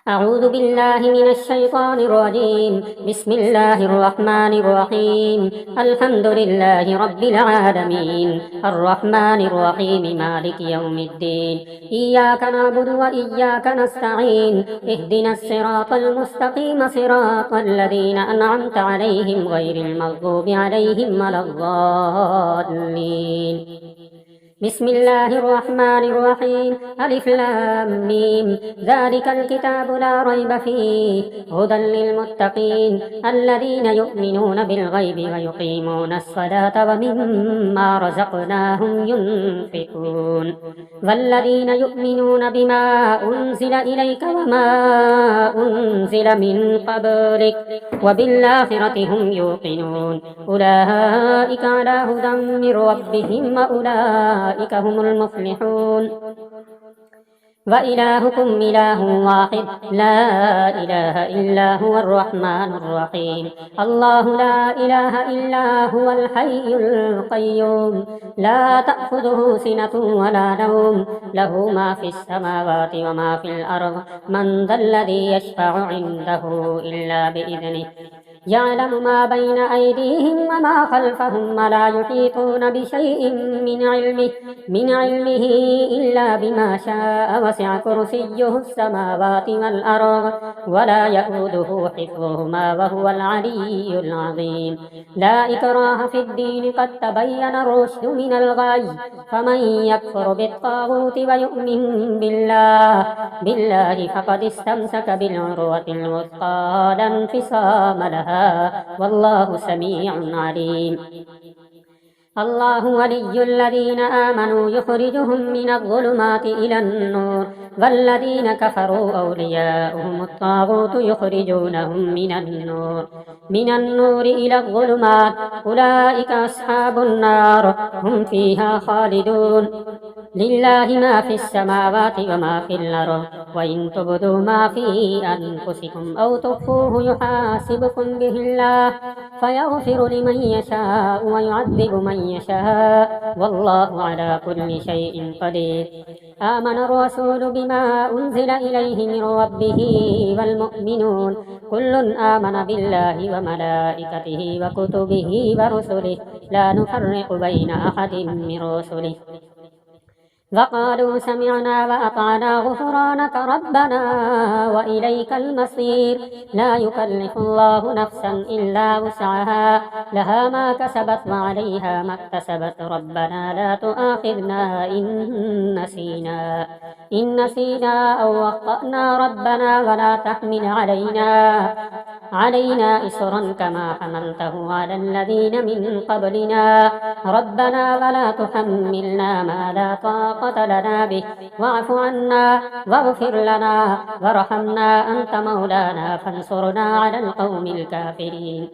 أعوذ بالله من الشيطان الرجيم. بسم الله الرحمن الرحيم. الحمد لله رب العالمين، الرحمن الرحيم، مالك يوم الدين. إياك نعبد وإياك نستعين. اهدنا الصراط المستقيم، صراط الذين أنعمت عليهم غير المغضوب عليهم ولا الضالين. بسم الله الرحمن الرحيم. ألف لام ميم. ذلك الكتاب لا ريب فيه، هدى للمتقين الذين يؤمنون بالغيب ويقيمون الصلاة ومما رزقناهم ينفقون، والذين يؤمنون بما أنزل إليك وما أنزل من قبلك وبالآخرة هم يوقنون. أولئك على هدى من ربهم وأولئك هم المفلحون. وإلهكم إله واحد، لا إله إلا هو الرحمن الرحيم. الله لا إله إلا هو الحي القيوم، لا تأخذه سنة ولا نوم، له ما في السماوات وما في الأرض. من ذا الذي يشفع عنده إلا بإذنه، يعلم ما بين أيديهم وما خلفهم، ولا يحيطون بشيء من علمه إلا بما شاء، وسع كرسيه السماوات والأرض ولا يئوده حفظهما وهو العلي العظيم. لا إكراه في الدين، قد تبين الرشد من الغي، فمن يكفر بالطاغوت ويؤمن بالله فقد استمسك بالعروة الوثقى لا انفصام لها، والله سميع عليم. الله ولي الذين آمنوا يخرجهم من الظلمات إلى النور، والذين كفروا أولياؤهم الطاغوت يخرجونهم من النور إلى الظلمات. أولئك أصحاب النار، هم فيها خالدون. لله ما في السماوات وما في الأرض، وإن تبدوا ما في أنفسكم أو تخفوه يحاسبكم به الله، فيغفر لمن يشاء ويعذب من يشاء، والله على كل شيء قدير. آمن الرسول بما أنزل إليه من ربه والمؤمنون، كل آمن بالله وملائكته وكتبه ورسله، لا نفرق بين أحد من رسله، وقالوا سمعنا وأطعنا غفرانك ربنا وإليك المصير. لا يكلف الله نفسا إلا وسعها، لها ما كسبت وعليها ما اكتسبت. ربنا لا تؤاخذنا إن نسينا أو أخطأنا، ربنا ولا تحمل علينا إصرا كما حملته على الذين من قبلنا، ربنا ولا تحملنا ما لا طاقة لنا به، واعف عنا واغفر لنا وارحمنا، أنت مولانا فانصرنا على القوم الكافرين.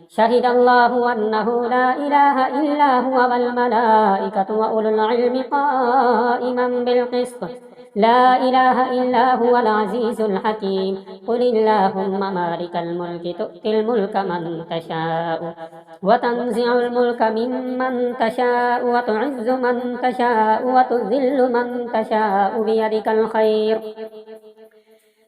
شهد الله أنه لا إله إلا هو والملائكة وأولو العلم قائما بالقسط، لا إله إلا هو العزيز الحكيم. قل اللهم مالك الملك، تؤتي الملك من تشاء وتنزع الملك ممن تشاء، وتعز من تشاء وتذل من تشاء، بيدك الخير،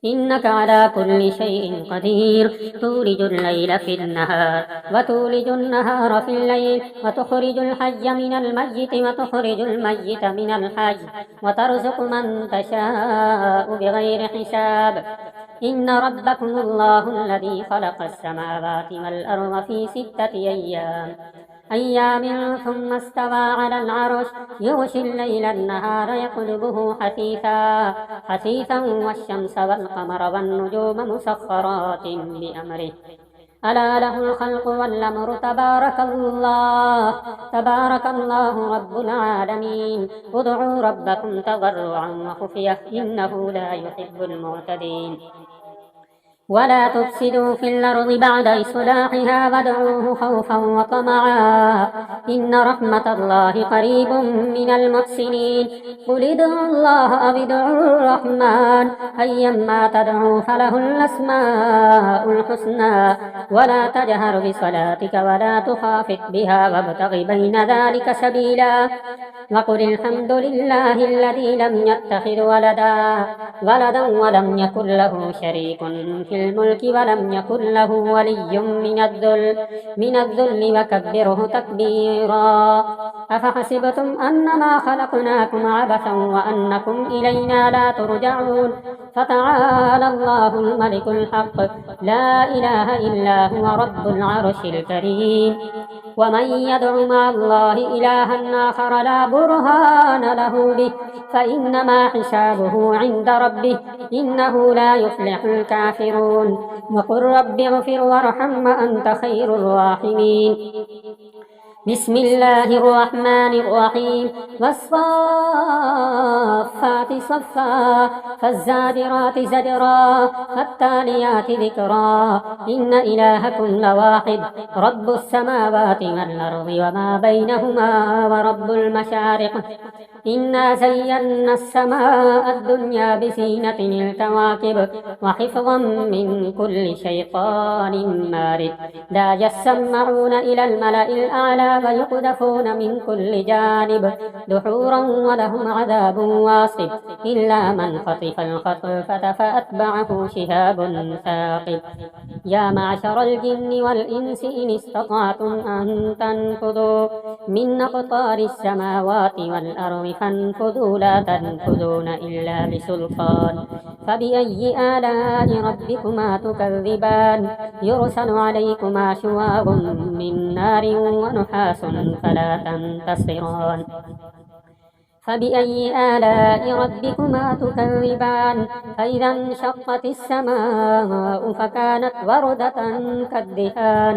إنك على كل شيء قدير. تولج الليل في النهار وتولج النهار في الليل، وتخرج الحي من الميت وتخرج الميت من الحي، وترزق من تشاء بغير حساب. إن ربكم الله الذي خلق السماوات والأرض في 6 أيام ثم استوى على العرش، يغشي الليل النهار يطلبه حثيثا والشمس والقمر والنجوم مسخرات بأمره، ألا له الخلق والأمر، تبارك الله رب العالمين. ادعوا ربكم تضرعا وخفية، إنه لا يحب المعتدين. ولا تفسدوا في الأرض بعد إصلاحها، وادعوه خوفا وطمعا، إن رحمة الله قريب من المحسنين. قل ادعوا الله أو ادعوا الرحمن، أيما تدعوا فله الأسماء الحسنى، ولا تجهر بصلاتك ولا تخافت بها، وابتغ بين ذلك سبيلا. وقل الحمد لله الذي لم يتخذ ولدا ولم يكن له شريك في الملك ولم يكن له ولي من الذل وكبره تكبيرا. أفحسبتم أنما خلقناكم عبثا وأنكم إلينا لا ترجعون. فتعالى الله الملك الحق لا إله إلا هو رب العرش الكريم. ومن يدع مع الله إلها آخر لا برهان له به فإنما حسابه عند ربه إنه لا يفلح الكافرون. وقل رب اغفر وارحم وأنت خير الراحمين. بسم الله الرحمن الرحيم. والصافات صفا فالزاجرات زجرا فالتاليات ذكرا إن إلهكم لواحد رب السماوات والأرض وما بينهما ورب المشارق. إنا زينا السماء الدنيا بزينة الكواكب وحفظا من كل شيطان مارد لا يسمعون إلى الملأ الأعلى ويقذفون من كل جانب دحورا ولهم عذاب واصب إلا من خطف الخطفة فأتبعه شهاب ثاقب. يا معشر الجن والإنس إن استطعتم أن تنفذوا من أقطار السماوات والأرض فانفذوا لا تنفذون إلا بسلطان. فبأي آلاء ربكما تكذبان يرسل عليكما شواظ من نار ونحاس فلا تنتصران. فبأي آلاء ربكما تكذبان فإذا انشقت السماء فكانت وردة كالدهان.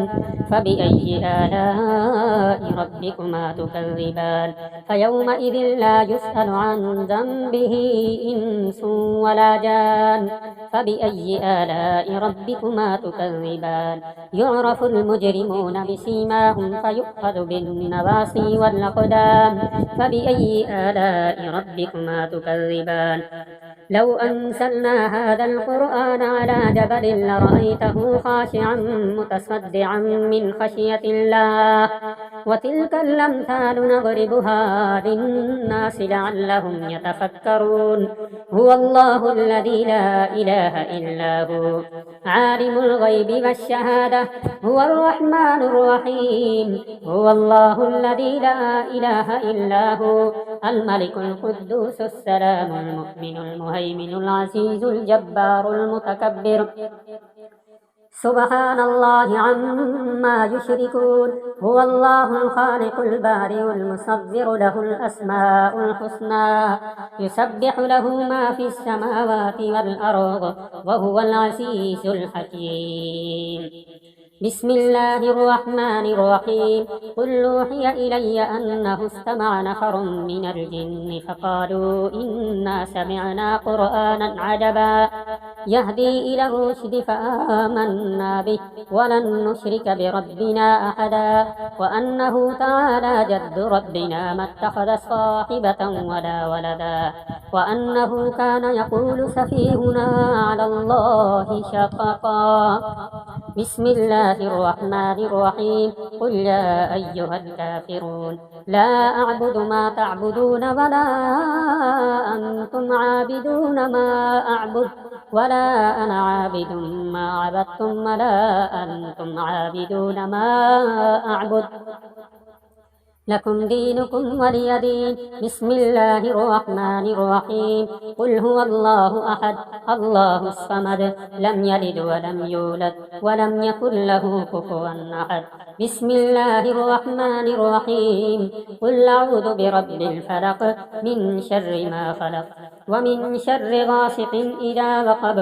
فبأي آلاء ربكما تكذبان فيومئذ لا يسأل عن ذنبه إنس ولا جان. فبأي آلاء ربكما تكذبان يعرف المجرمون بسيماهم فيؤخذ بالنواصي والأقدام. فبأي آلاء ربكما تكذبان لو أنزلنا هذا القرآن على جبل لرأيته خاشعا متصدعا من خشية الله. وتلك الأمثال نضربها للناس لعلهم يتفكرون. هو الله الذي لا إله إلا هو عالم الغيب والشهادة هو الرحمن الرحيم. هو الله الذي لا إله إلا هو الملك القدوس السلام المؤمن المهيمن العزيز الجبار المتكبر. سبحان الله عما يشركون. هو الله الخالق البارئ المصور له الأسماء الحسنى يسبح له ما في السماوات والأرض وهو العزيز الحكيم. بسم الله الرحمن الرحيم. قل أوحي إلي أنه استمع نفر من الجن فقالوا إنا سمعنا قرآنا عجبا يهدي إلى الرشد فآمنا به ولن نشرك بربنا أحدا وأنه تعالى جد ربنا ما اتخذ صاحبة ولا ولدا وأنه كان يقول سفيهنا على الله شططا. بسم الله الرحمن الرحيم. قل يا أيها الكافرون لا أعبد ما تعبدون ولا أنتم عابدون ما أعبد ولا أنا عابد ما عبدتم ولا أنتم عابدون ما أعبد لكم دينكم ولي دين. بسم الله الرحمن الرحيم. قل هو الله أحد الله الصمد لم يلد ولم يولد ولم يكن له كفوا أحد. بسم الله الرحمن الرحيم. قل أعوذ برب الفلق من شر ما خلق ومن شر غاسق إذا وقب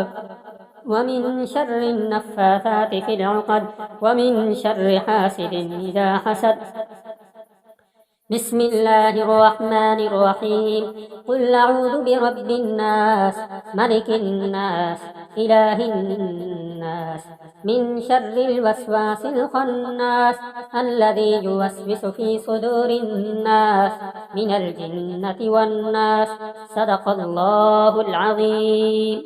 ومن شر النفاثات في العقد ومن شر حاسد إذا حسد. بسم الله الرحمن الرحيم. قل أعوذ برب الناس ملك الناس إله الناس من شر الوسواس الخناس الذي يوسوس في صدور الناس من الجنة والناس. صدق الله العظيم.